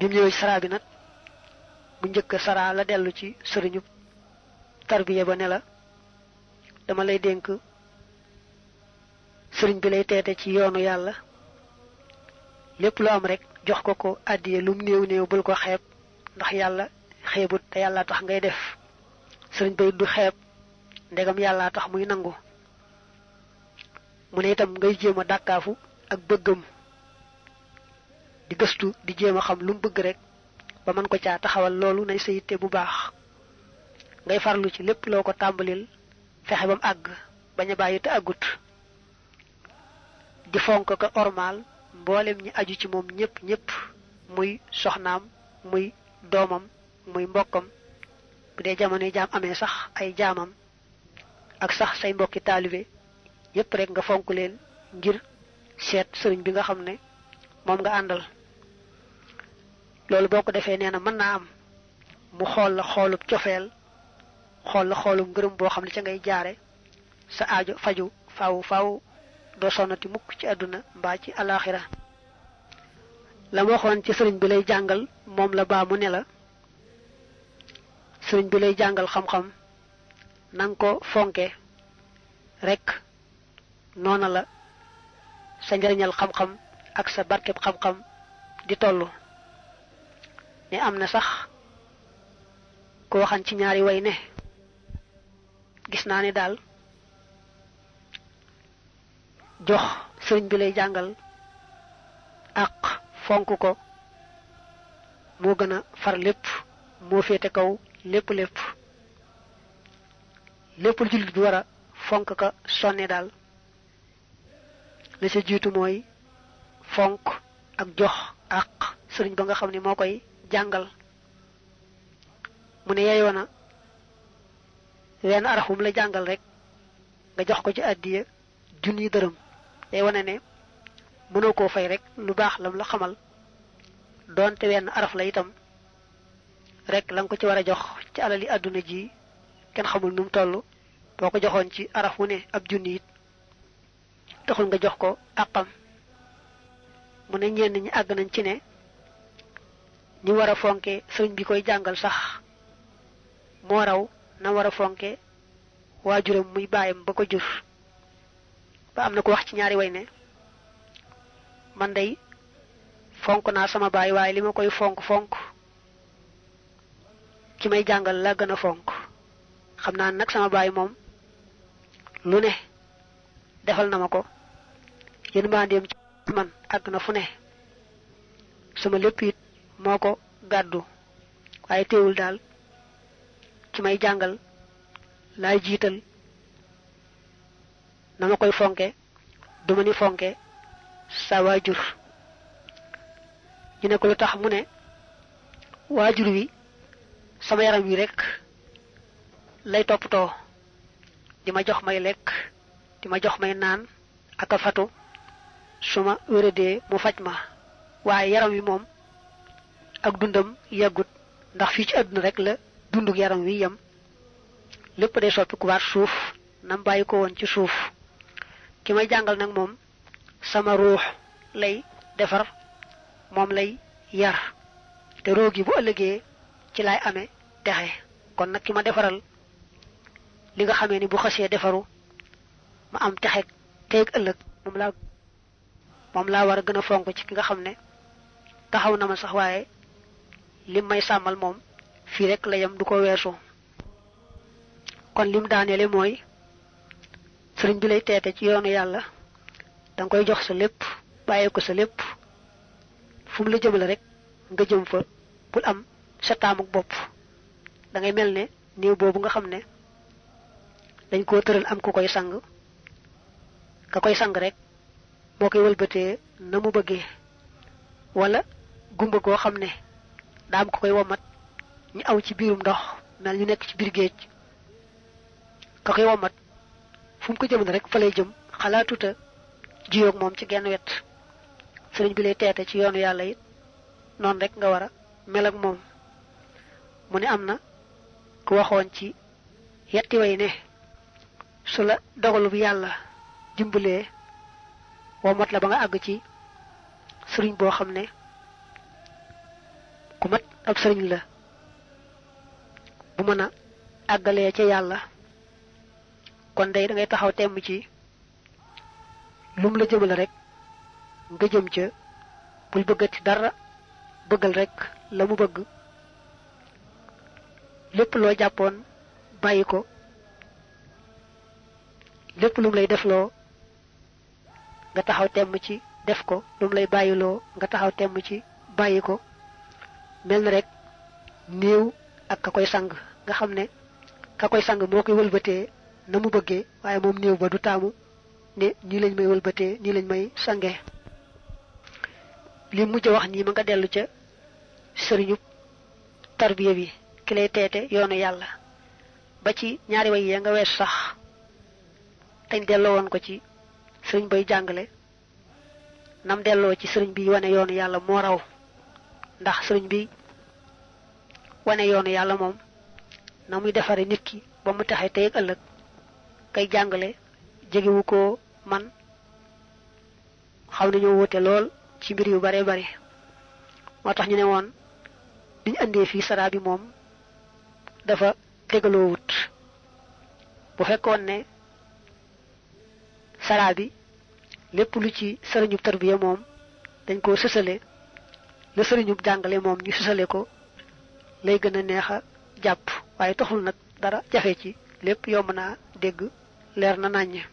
bi mu ñëwee ci saraa bi nag bu njëkk saraa la dellu ci sëriñu tarbiya ba ne la dama lay dénk sëriñ bi lay teete ci yoonu yàlla lépp lu am rek jox ko ko àddiye lum néew néew bul ko xeeb ndax yàlla xeebut te yàlla tax ngay def sëriñ bay du xeeb ndegam yàlla tax muy nangu mu ne itam ngay jéem a dàkkaafu ak bëggam di gëstu di jéem a xam lu mu bëgg rek ba mën ko caa taxawal loolu nay sa yitte bu baax ngay farlu ci lépp loo ko tàmbalil fexe ba mu àgg bañ a bàyyi te àggut di fonk ko ormaal mboolem ñi aju ci moom ñépp muy soxnaam muy doomam muy mbokkam bu dee jamono jaam amee sax ay jaamam ak sax say mbokki taalibe yépp rek nga fonk leen ngir seet sëriñ bi nga xam ne moom nga àndal loolu boo ko defee nee na mën naa am mu xool la xoolub cofeel xool la xoolub ngërëm boo xam ne ca ngay jaare sa aajo faju faaw doo sonnati mukk ci àdduna mbaa ci alaxira la ma waxoon ci sëriñ bi lay jàngal moom la baa mu ne la sëriñ bi lay jàngal xam-xam nanga ko fonke rek noona la sa njariñal xam-xam ak sa barkeb xam-xam di tollu ne am na sax ko waxan ci ñaari way ne gis naa ne daal jox sëriñ bi lay jàngal ak fonk ko moo gën a far lépp moo féete kaw lépp lu jullit bi war a fonk ka sonne daal la ca jiitu mooy fonk ak jox ak sëriñ ba nga xam ne moo koy jàngal mu ne yeyoo na wenn arafum la jàngal rek nga jox ko ci àddiya junni dërëm day wane ne mënoo koo fay rek lu baax lam la xamal doonte wenn araf la itam rek la nga ko ci war a jox ci alali àdduna ji kenn xamul nu mu toll boo ko joxoon ci araf wu ne ab junni it taxul nga jox ko àqam mu ne ñenn ñi àgg nañ ci ne ñi war a fonke sëriñ bi koy jàngal sax moo raw na war a fonke waajuram muy baayam ba ko jur ba am na ko wax ci ñaari way ne man day fonk naa sama baay waaye li ma koy fonk ki may jàngal la gën a fonk xam naa nag sama baay moom lu ne defal na ma ko yéen maandeem ci man àgg na fu ne sama lépp it moo ko gàddu waaye teewul daal ki may jàngal laay jiital na ma koy fonke duma ni fonke sa waajur ñu ne ko lu tax mu ne waajur wi sama yaram wi rek lay toppatoo di ma jox may lekk di ma jox may naan ak a fatu su ma wéradee mu faj ma waaye yaram wi moom ak dundam yàggut ndax fii ci àdduna rek la dunduk yaram wi yem lépp day soppi ku waat suuf nam bàyyi ko woon ci suuf ki may jàngal nag moom sama ruux lay defar moom lay yar te roogi bu ëllëgee ci laay amee texe kon nag ki ma defaral li nga xamee ni bu xasee defaru ma am texe teeg ëllëg moom laa war a gën a fonk ci ki nga xam ne taxaw na ma sax waaye lim may sàmmal moom fii rek la yem du ko weesu kon lim daaneele mooy sëriñ bi lay teete ci yoonu yàlla danga koy jox sa lépp bàyyee ko sa lépp fu mu la jëmale rek nga jëm fa bul am sa taamuk bopp da ngay mel ne néew boobu nga xam ne dañ koo tëral am ku koy sang ka koy sang rek moo koy wëlbatee na mu bëggee wala gumba goo xam ne daa am ko koy womat ñu aw ci biirum ndox mel ñu nekk ci biir géej ka koy womat fu mu ko jëmale rek fa lay jëm xalaatuta jiyoog moom ci genn wet sëriñ bi lay teete ci yoonu yàlla it noonu rek nga war a mel ak moom mu ne am na ku waxoon ci yetti way ne su la dogalu bi yàlla dimbalee womat la ba nga àgg ci sëriñ boo xam ne ab sëriñ la bu mën a àggalee ca yàlla kon day da ngay taxaw temm ci lum la jëmale rek nga jëm ca bul bëggati dara bëggal rek la mu bëgg lépp loo jàppoon bàyyi ko lépp lum lay defloo nga taxaw temm ci def ko lum lay bàyyiloo nga taxaw temm ci bàyyi ko mel na rek néew ak ka koy sang nga xam ne ka koy sang moo koy wëlbatee na mu bëggee waaye moom néew ba du taamu ne nii lañ may wëlbatee nii lañ may sangee li mujj wax nii ma nga dellu ca sëriñu tarbiya bi ki lay teete yoonu yàlla ba ci ñaari way ya nga wees sax tañ delloo woon ko ci sëriñ bay jàngale nam delloo ci sëriñ bi wane yoonu yàlla moo raw ndax sëriñ bi wane yoonu yàlla moom na muy defare nit ki ba mu taxee tey ak ëllëg kay jàngale jegewu ko man xaw nañoo wute lool ci mbir yu bare bari moo tax ñu ne woon biñu andee fii saraa bi moom dafa tegaloo wut bu fekkoon ne saraa bi lépp lu ci sëriñub tarbiya moom dañ koo sësale la sëriñub jàngale moom ñu sësale ko lay gën a neex a jàpp waaye taxul nag dara jafe ci lépp yomb naa dégg leer na nàññ